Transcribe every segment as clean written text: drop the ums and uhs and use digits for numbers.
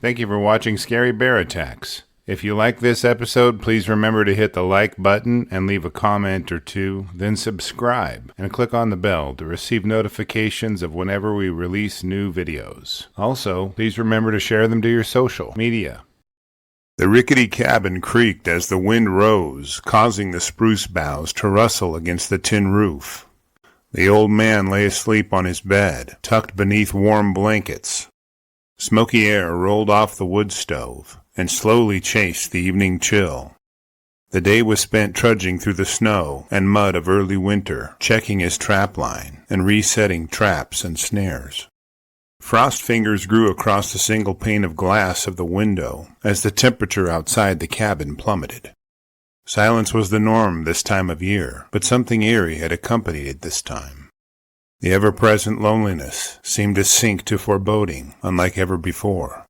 Thank you for watching Scary Bear Attacks. If you like this episode, please remember to hit the like button and leave a comment or two, then subscribe and click on the bell to receive notifications of whenever we release new videos. Also, please remember to share them to your social media. The rickety cabin creaked as the wind rose, causing the spruce boughs to rustle against the tin roof. The old man lay asleep on his bed, tucked beneath warm blankets. Smoky air rolled off the wood stove and slowly chased the evening chill. The day was spent trudging through the snow and mud of early winter, checking his trap line and resetting traps and snares. Frost fingers grew across the single pane of glass of the window as the temperature outside the cabin plummeted. Silence was the norm this time of year, but something eerie had accompanied it this time. The ever-present loneliness seemed to sink to foreboding, unlike ever before.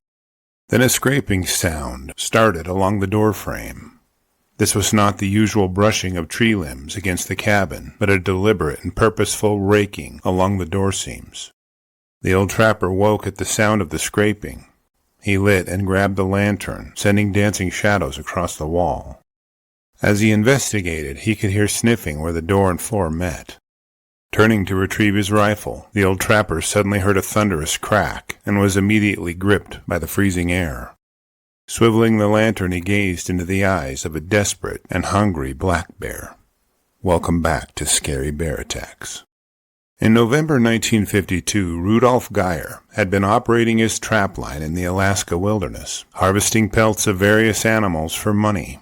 Then a scraping sound started along the doorframe. This was not the usual brushing of tree limbs against the cabin, but a deliberate and purposeful raking along the door seams. The old trapper woke at the sound of the scraping. He lit and grabbed the lantern, sending dancing shadows across the wall. As he investigated, he could hear sniffing where the door and floor met. Turning to retrieve his rifle, the old trapper suddenly heard a thunderous crack and was immediately gripped by the freezing air. Swivelling the lantern, he gazed into the eyes of a desperate and hungry black bear. Welcome back to Scary Bear Attacks. In November 1952, Rudolph Gaier had been operating his trap line in the Alaska wilderness, harvesting pelts of various animals for money.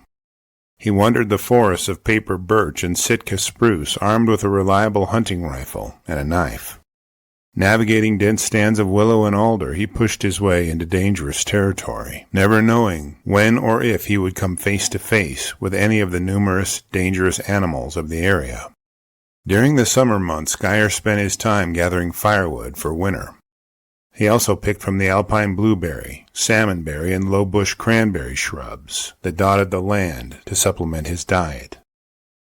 He wandered the forests of paper birch and Sitka spruce armed with a reliable hunting rifle and a knife. Navigating dense stands of willow and alder, he pushed his way into dangerous territory, never knowing when or if he would come face to face with any of the numerous, dangerous animals of the area. During the summer months, Gaier spent his time gathering firewood for winter. He also picked from the alpine blueberry, salmonberry, and low-bush cranberry shrubs that dotted the land to supplement his diet.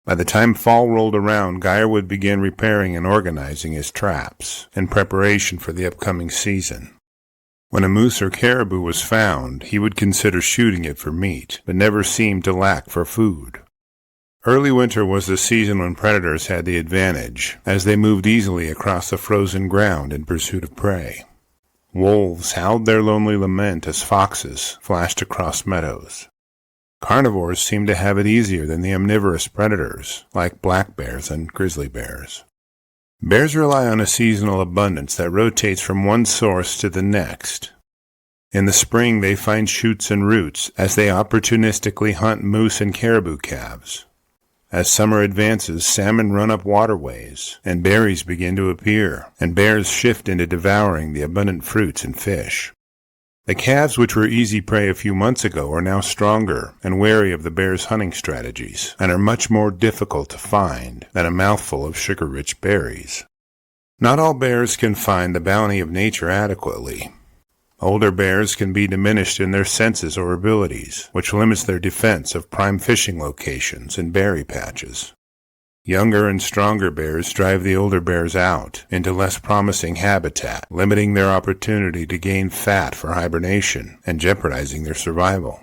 By the time fall rolled around, Gaier would begin repairing and organizing his traps in preparation for the upcoming season. When a moose or caribou was found, he would consider shooting it for meat, but never seemed to lack for food. Early winter was the season when predators had the advantage, as they moved easily across the frozen ground in pursuit of prey. Wolves howled their lonely lament as foxes flashed across meadows. Carnivores seemed to have it easier than the omnivorous predators, like black bears and grizzly bears. Bears rely on a seasonal abundance that rotates from one source to the next. In the spring, they find shoots and roots as they opportunistically hunt moose and caribou calves. As summer advances, salmon run up waterways, and berries begin to appear, and bears shift into devouring the abundant fruits and fish. The calves which were easy prey a few months ago are now stronger and wary of the bear's hunting strategies, and are much more difficult to find than a mouthful of sugar-rich berries. Not all bears can find the bounty of nature adequately. Older bears can be diminished in their senses or abilities, which limits their defense of prime fishing locations and berry patches. Younger and stronger bears drive the older bears out into less promising habitat, limiting their opportunity to gain fat for hibernation and jeopardizing their survival.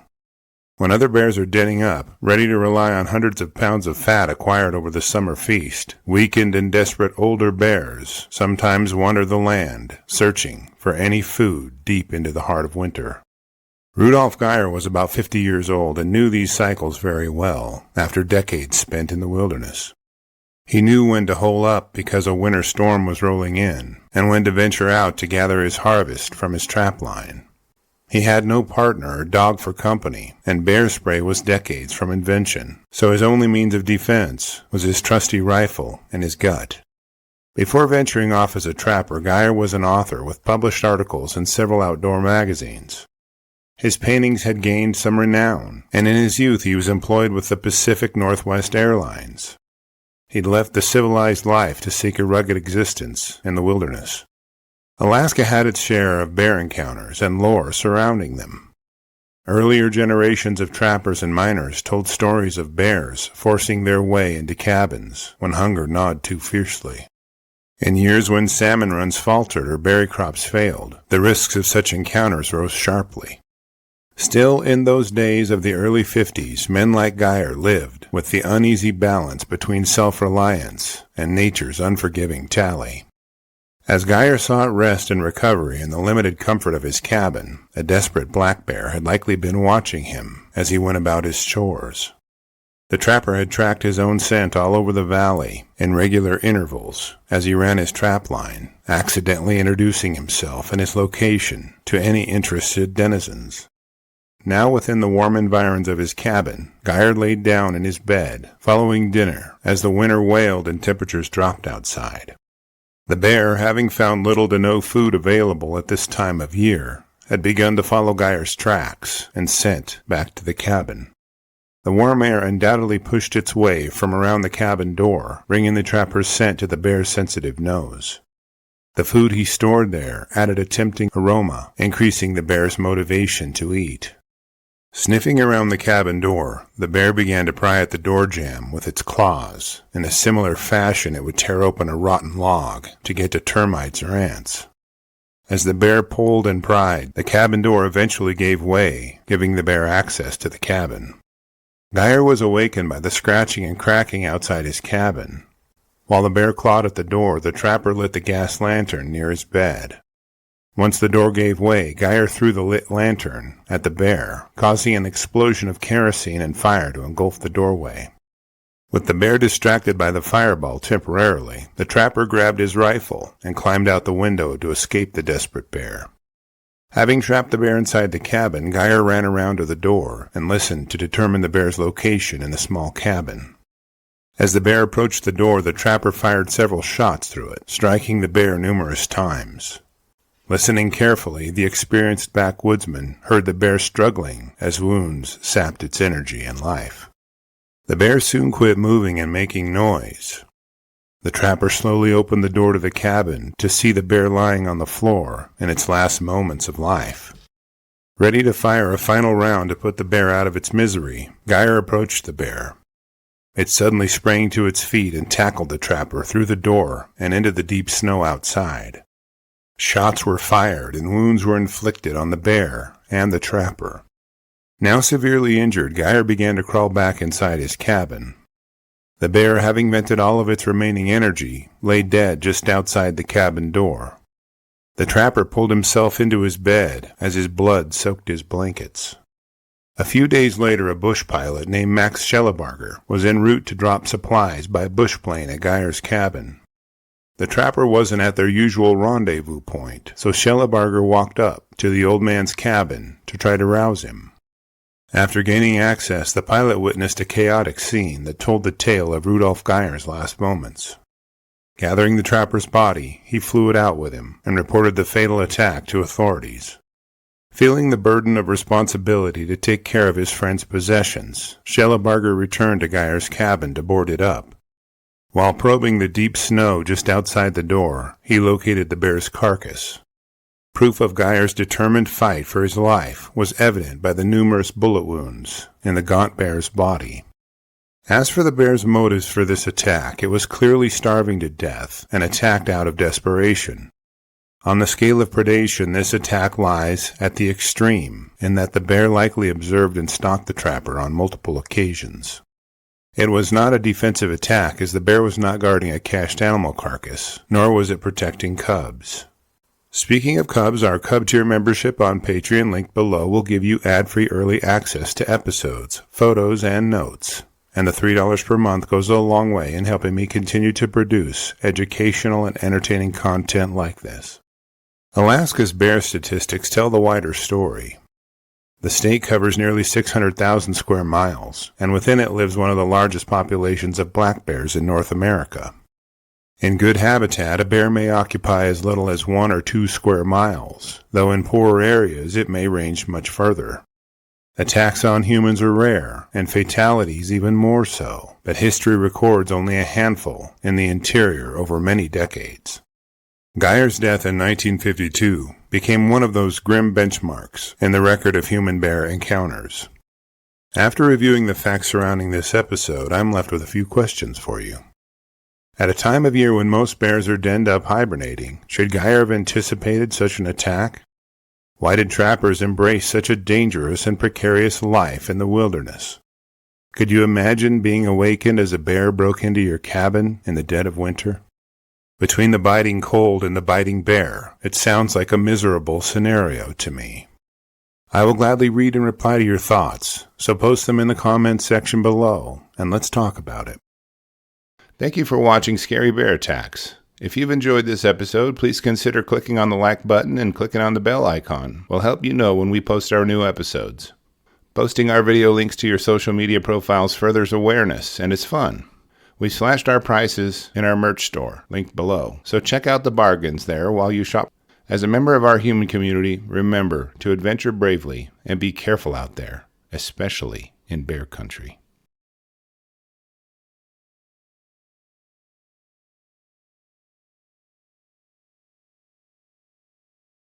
When other bears are denning up, ready to rely on hundreds of pounds of fat acquired over the summer feast, weakened and desperate older bears sometimes wander the land, searching for any food deep into the heart of winter. Rudolph Gaier was about 50 years old and knew these cycles very well after decades spent in the wilderness. He knew when to hole up because a winter storm was rolling in, and when to venture out to gather his harvest from his trap line. He had no partner or dog for company, and bear spray was decades from invention, so his only means of defense was his trusty rifle and his gut. Before venturing off as a trapper, Gaier was an author with published articles in several outdoor magazines. His paintings had gained some renown, and in his youth he was employed with the Pacific Northwest Airlines. He'd left the civilized life to seek a rugged existence in the wilderness. Alaska had its share of bear encounters and lore surrounding them. Earlier generations of trappers and miners told stories of bears forcing their way into cabins when hunger gnawed too fiercely. In years when salmon runs faltered or berry crops failed, the risks of such encounters rose sharply. Still, in those days of the early 50s, men like Gaier lived with the uneasy balance between self-reliance and nature's unforgiving tally. As Gaier sought rest and recovery in the limited comfort of his cabin, a desperate black bear had likely been watching him as he went about his chores. The trapper had tracked his own scent all over the valley in regular intervals as he ran his trap line, accidentally introducing himself and his location to any interested denizens. Now within the warm environs of his cabin, Gaier laid down in his bed, following dinner, as the winter wailed and temperatures dropped outside. The bear, having found little to no food available at this time of year, had begun to follow Gaier's tracks and scent back to the cabin. The warm air undoubtedly pushed its way from around the cabin door, bringing the trapper's scent to the bear's sensitive nose. The food he stored there added a tempting aroma, increasing the bear's motivation to eat. Sniffing around the cabin door, the bear began to pry at the door jamb with its claws. In a similar fashion, it would tear open a rotten log to get to termites or ants. As the bear pulled and pried, the cabin door eventually gave way, giving the bear access to the cabin. Gaier was awakened by the scratching and cracking outside his cabin. While the bear clawed at the door, the trapper lit the gas lantern near his bed. Once the door gave way, Gaier threw the lit lantern at the bear, causing an explosion of kerosene and fire to engulf the doorway. With the bear distracted by the fireball temporarily, the trapper grabbed his rifle and climbed out the window to escape the desperate bear. Having trapped the bear inside the cabin, Gaier ran around to the door and listened to determine the bear's location in the small cabin. As the bear approached the door, the trapper fired several shots through it, striking the bear numerous times. Listening carefully, the experienced backwoodsman heard the bear struggling as wounds sapped its energy and life. The bear soon quit moving and making noise. The trapper slowly opened the door to the cabin to see the bear lying on the floor in its last moments of life. Ready to fire a final round to put the bear out of its misery, Gaier approached the bear. It suddenly sprang to its feet and tackled the trapper through the door and into the deep snow outside. Shots were fired and wounds were inflicted on the bear and the trapper. Now severely injured, Gaier began to crawl back inside his cabin. The bear, having vented all of its remaining energy, lay dead just outside the cabin door. The trapper pulled himself into his bed as his blood soaked his blankets. A few days later, a bush pilot named Max Schellebarger was en route to drop supplies by bush plane at Gaier's cabin. The trapper wasn't at their usual rendezvous point, so Schellebarger walked up to the old man's cabin to try to rouse him. After gaining access, the pilot witnessed a chaotic scene that told the tale of Rudolph Gaier's last moments. Gathering the trapper's body, he flew it out with him and reported the fatal attack to authorities. Feeling the burden of responsibility to take care of his friend's possessions, Schellebarger returned to Gaier's cabin to board it up. While probing the deep snow just outside the door, he located the bear's carcass. Proof of Gaier's determined fight for his life was evident by the numerous bullet wounds in the gaunt bear's body. As for the bear's motives for this attack, it was clearly starving to death and attacked out of desperation. On the scale of predation, this attack lies at the extreme in that the bear likely observed and stalked the trapper on multiple occasions. It was not a defensive attack, as the bear was not guarding a cached animal carcass, nor was it protecting cubs. Speaking of cubs, our Cub Tier membership on Patreon, linked below, will give you ad-free early access to episodes, photos, and notes. And the $3 per month goes a long way in helping me continue to produce educational and entertaining content like this. Alaska's bear statistics tell the wider story. The state covers nearly 600,000 square miles, and within it lives one of the largest populations of black bears in North America. In good habitat, a bear may occupy as little as 1 or 2 square miles, though in poorer areas it may range much further. Attacks on humans are rare, and fatalities even more so, but history records only a handful in the interior over many decades. Gaier's death in 1952 became one of those grim benchmarks in the record of human-bear encounters. After reviewing the facts surrounding this episode, I'm left with a few questions for you. At a time of year when most bears are denned up hibernating, should Gaier have anticipated such an attack? Why did trappers embrace such a dangerous and precarious life in the wilderness? Could you imagine being awakened as a bear broke into your cabin in the dead of winter? Between the biting cold and the biting bear, it sounds like a miserable scenario to me. I will gladly read and reply to your thoughts, so post them in the comments section below, and let's talk about it. Thank you for watching Scary Bear Attacks. If you've enjoyed this episode, please consider clicking on the like button and clicking on the bell icon. We'll help you know when we post our new episodes. Posting our video links to your social media profiles furthers awareness, and it's fun. We slashed our prices in our merch store, linked below, so check out the bargains there while you shop. As a member of our human community, remember to adventure bravely and be careful out there, especially in bear country.